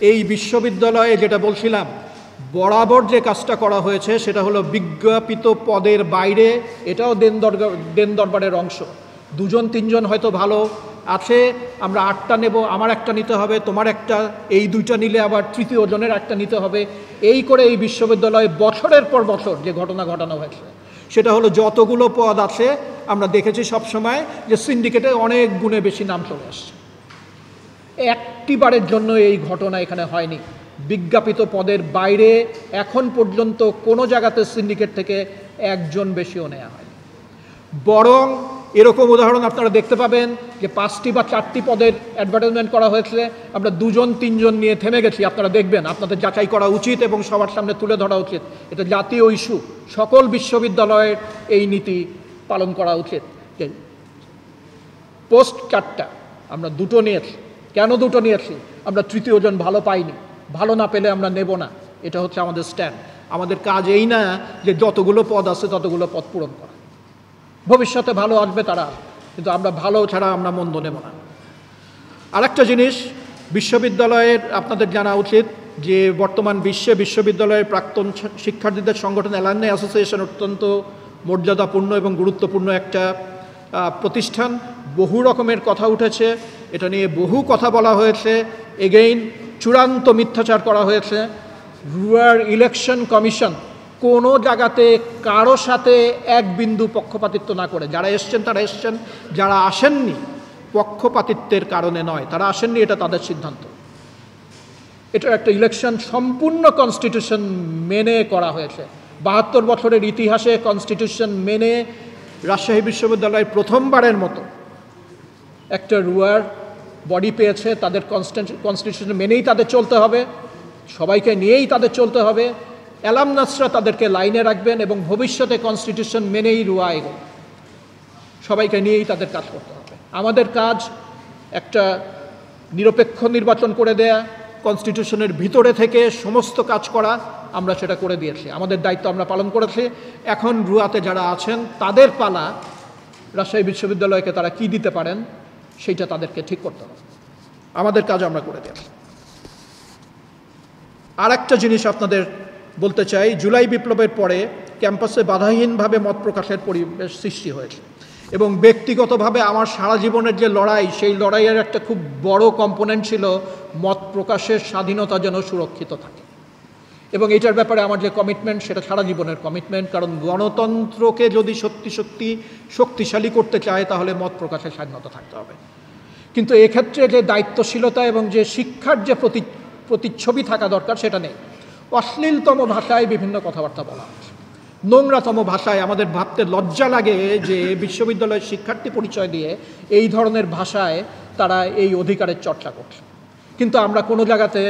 এই বিশ্ববিদ্যালয়ে যেটা বলছিলাম, বরাবর যে কাজটা করা হয়েছে সেটা হলো বিজ্ঞাপিত পদের বাইরে, এটাও দেন দরবারের অংশ। 2-3 জন হয়তো ভালো আছে, আমরা 8টা নেব, আমার একটা নিতে হবে, তোমার একটা, এই 2টা নিলে আবার তৃতীয় জনের একটা নিতে হবে। এই করে এই বিশ্ববিদ্যালয়ে বছরের পর বছর যে ঘটনা ঘটানো হয়েছে সেটা হলো যতগুলো পদ আছে আমরা দেখেছি সবসময় যে সিন্ডিকেটে অনেক গুণে বেশি নাম চলে আসছে। একটিবারের জন্য এই ঘটনা এখানে হয়নি। বিজ্ঞাপিত পদের বাইরে এখন পর্যন্ত কোনো জায়গাতে সিন্ডিকেট থেকে একজন বেশিও নেওয়া হয়নি। বরং এরকম উদাহরণ আপনারা দেখতে পাবেন যে 5টি বা 4টি পদের অ্যাডভার্টাইজমেন্ট করা হয়েছে, আমরা 2-3 জন নিয়ে থেমে গেছি। আপনারা দেখবেন, আপনাদের যাচাই করা উচিত এবং সবার সামনে তুলে ধরা উচিত। এটা জাতীয় ইস্যু, সকল বিশ্ববিদ্যালয়ের এই নীতি পালন করা উচিত। পোস্ট 4টা, আমরা 2টো নিয়েছি। কেন 2টো নিয়েছি? আমরা তৃতীয় জন ভালো পাইনি, ভালো না পেলে আমরা নেব না। এটা হচ্ছে আমাদের স্ট্যান্ড। আমাদের কাজ এই না যে যতগুলো পদ আছে ততগুলো পদ পূরণ করা। ভবিষ্যতে ভালো আসবে তারা, কিন্তু আমরা ভালো ছাড়া আমরা মন্দ নেব না। আরেকটা জিনিস বিশ্ববিদ্যালয়ের আপনাদের জানা উচিত যে বর্তমান বিশ্বে বিশ্ববিদ্যালয়ের প্রাক্তন শিক্ষার্থীদের সংগঠন অ্যালামনাই অ্যাসোসিয়েশন অত্যন্ত মর্যাদাপূর্ণ এবং গুরুত্বপূর্ণ একটা প্রতিষ্ঠান। বহু রকমের কথা উঠেছে, এটা নিয়ে বহু কথা বলা হয়েছে। এগেইন চূড়ান্ত মিথ্যাচার করা হয়েছে। রুয়ার ইলেকশন কমিশন কোনো জায়গাতে কারো সাথে এক বিন্দু পক্ষপাতিত্ব না করে, যারা এসছেন তারা এসছেন, যারা আসেননি পক্ষপাতিত্বের কারণে নয়, তারা আসেননি, এটা তাদের সিদ্ধান্ত। এটা একটা ইলেকশন সম্পূর্ণ কনস্টিটিউশন মেনে করা হয়েছে। 72 বছরের ইতিহাসে কনস্টিটিউশন মেনে রাজশাহী বিশ্ববিদ্যালয় প্রথমবারের মতো একটা রুয়ার বডি পেয়েছে। তাদের কনস্টিটিউশন মেনেই তাদের চলতে হবে, সবাইকে নিয়েই তাদের চলতে হবে। অ্যালামনাসরা তাদেরকে লাইনে রাখবেন এবং ভবিষ্যতে কনস্টিটিউশন মেনেই রুয়া এগোবে। সবাইকে নিয়েই তাদের কাজ করতে হবে। আমাদের কাজ একটা নিরপেক্ষ নির্বাচন করে দেয়া, কনস্টিটিউশনের ভিতরে থেকে সমস্ত কাজ করা। আমরা সেটা করে দিয়েছি, আমাদের দায়িত্ব আমরা পালন করেছি। এখন রুয়াতে যারা আছেন তাদের পালা, রাজশাহী বিশ্ববিদ্যালয়কে তারা কি দিতে পারেন সেইটা তাদেরকে ঠিক করতে হবে। আমাদের কাজ আমরা করে দিয়েছি। আর একটা জিনিস আপনাদের বলতে চাই, জুলাই বিপ্লবের পরে ক্যাম্পাসে বাধাহীনভাবে মত প্রকাশের পরিবেশ সৃষ্টি হয়েছে এবং ব্যক্তিগতভাবে আমার সারা জীবনের যে লড়াই, সেই লড়াইয়ের একটা খুব বড় কম্পোনেন্ট ছিল মত প্রকাশের স্বাধীনতা যেন সুরক্ষিত থাকে। এবং এটার ব্যাপারে আমার যে কমিটমেন্ট, সেটা সারা জীবনের কমিটমেন্ট। কারণ গণতন্ত্রকে যদি সত্যি শক্তিশালী করতে চায় তাহলে মত প্রকাশের স্বাধীনতা থাকতে হবে। কিন্তু এক্ষেত্রে যে দায়িত্বশীলতা এবং যে শিক্ষার যে প্রতিচ্ছবি থাকা দরকার সেটা নেই। অশ্লীলতম ভাষায় বিভিন্ন কথাবার্তা বলা হচ্ছে, নোংরাতম ভাষায়। আমাদের ভাবতে লজ্জা লাগে যে বিশ্ববিদ্যালয়ের শিক্ষার্থী পরিচয় দিয়ে এই ধরনের ভাষায় তারা এই অধিকারের চর্চা করছে। কিন্তু আমরা কোনো জায়গাতে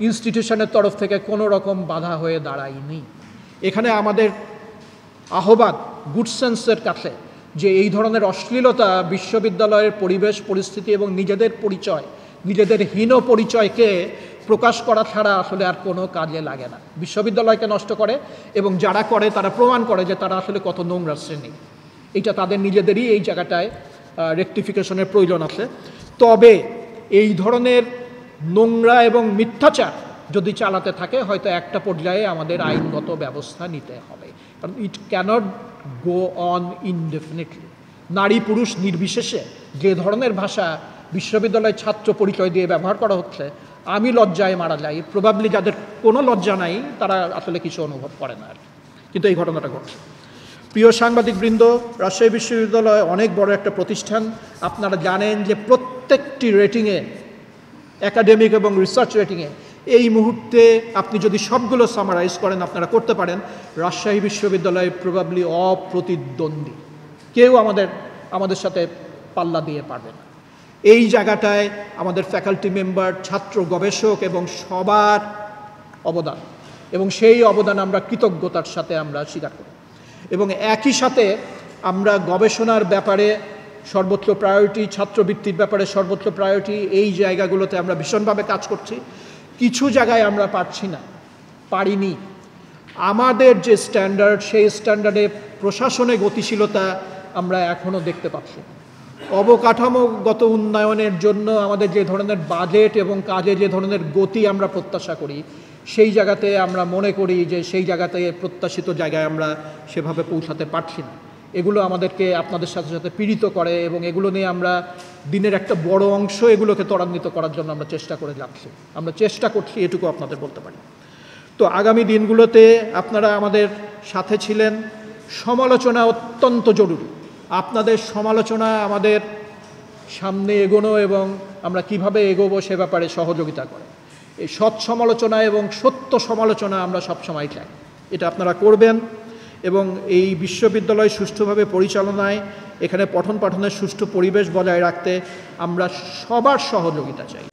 ইনস্টিটিউশনের তরফ থেকে কোনো রকম বাধা হয়ে দাঁড়াইনি। এখানে আমাদের আহ্বান গুড সেন্সের কাছে যে এই ধরনের অশ্লীলতা বিশ্ববিদ্যালয়ের পরিবেশ পরিস্থিতি এবং নিজেদের পরিচয়, নিজেদের হীন পরিচয়কে প্রকাশ করা ছাড়া আসলে আর কোনো কাজে লাগে না। বিশ্ববিদ্যালয়কে নষ্ট করে এবং যারা করে তারা প্রমাণ করে যে তারা আসলে কত নোংরা শ্রেণী। এটা তাদের নিজেদেরই এই জায়গাটায় রেকটিফিকেশনের প্রয়োজন আছে। তবে এই ধরনের নোংরা এবং মিথ্যাচার যদি চালাতে থাকে হয়তো একটা পর্যায়ে আমাদের আইনগত ব্যবস্থা নিতে হবে, কারণ ইট ক্যানট গো অন ইনডেফিনিটলি। নারী পুরুষ নির্বিশেষে যে ধরনের ভাষা বিশ্ববিদ্যালয়ের ছাত্র পরিচয় দিয়ে ব্যবহার করা হচ্ছে, আমি লজ্জায় মারা যাই। প্রবাবলি যাদের কোনো লজ্জা নাই তারা আসলে কিছু অনুভব করে না আর কি। কিন্তু এই ঘটনাটা ঘটছে। প্রিয় সাংবাদিকবৃন্দ, রাজশাহী বিশ্ববিদ্যালয় অনেক বড় একটা প্রতিষ্ঠান। আপনারা জানেন যে প্রত্যেকটি রেটিংয়ে, একাডেমিক এবং রিসার্চ রেটিংয়ে এই মুহূর্তে আপনি যদি সবগুলো সামারাইজ করেন, আপনারা করতে পারেন রাজশাহী বিশ্ববিদ্যালয় প্রবাবলি অপ্রতিদ্বন্দ্বী। কেউ আমাদের সাথে পাল্লা দিয়ে পারবে না। এই জায়গাটায় আমাদের ফ্যাকাল্টি মেম্বার, ছাত্র, গবেষক এবং সবার অবদান, এবং সেই অবদান আমরা কৃতজ্ঞতার সাথে আমরা স্বীকার করি। এবং একই সাথে আমরা গবেষণার ব্যাপারে সর্বোচ্চ প্রায়োরিটি, ছাত্রবৃত্তির ব্যাপারে সর্বোচ্চ প্রায়োরিটি, এই জায়গাগুলোতে আমরা ভীষণভাবে কাজ করছি। কিছু জায়গায় আমরা পারিনি। আমাদের যে স্ট্যান্ডার্ড, সেই স্ট্যান্ডার্ডে প্রশাসনে গতিশীলতা আমরা এখনও দেখতে পাচ্ছি। অবকাঠামোগত উন্নয়নের জন্য আমাদের যে ধরনের বাজেট এবং কাজে যে ধরনের গতি আমরা প্রত্যাশা করি, সেই জায়গাতে আমরা মনে করি যে সেই জায়গাতে প্রত্যাশিত জায়গায় আমরা সেভাবে পৌঁছাতে পারছি না। এগুলো আমাদেরকে আপনাদের সাথে সাথে পীড়িত করে এবং এগুলো নিয়ে আমরা দিনের একটা বড় অংশ এগুলোকে ত্বরান্বিত করার জন্য আমরা চেষ্টা করে যাচ্ছি, আমরা চেষ্টা করছি, এটুকু আপনাদের বলতে পারি। তো আগামী দিনগুলোতে আপনারা আমাদের সাথে ছিলেন। সমালোচনা অত্যন্ত জরুরি। আপনাদের সমালোচনা আমাদের সামনে এগোনো এবং আমরা কিভাবে এগোবো সে ব্যাপারে সহযোগিতা করে। এই সৎ সমালোচনা এবং সত্য সমালোচনা আমরা সবসময় চাই, এটা আপনারা করবেন। এবং এই বিশ্ববিদ্যালয় সুষ্ঠুভাবে পরিচালনায় এখানে পঠন পাঠনের সুষ্ঠু পরিবেশ বজায় রাখতে আমরা সবার সহযোগিতা চাই।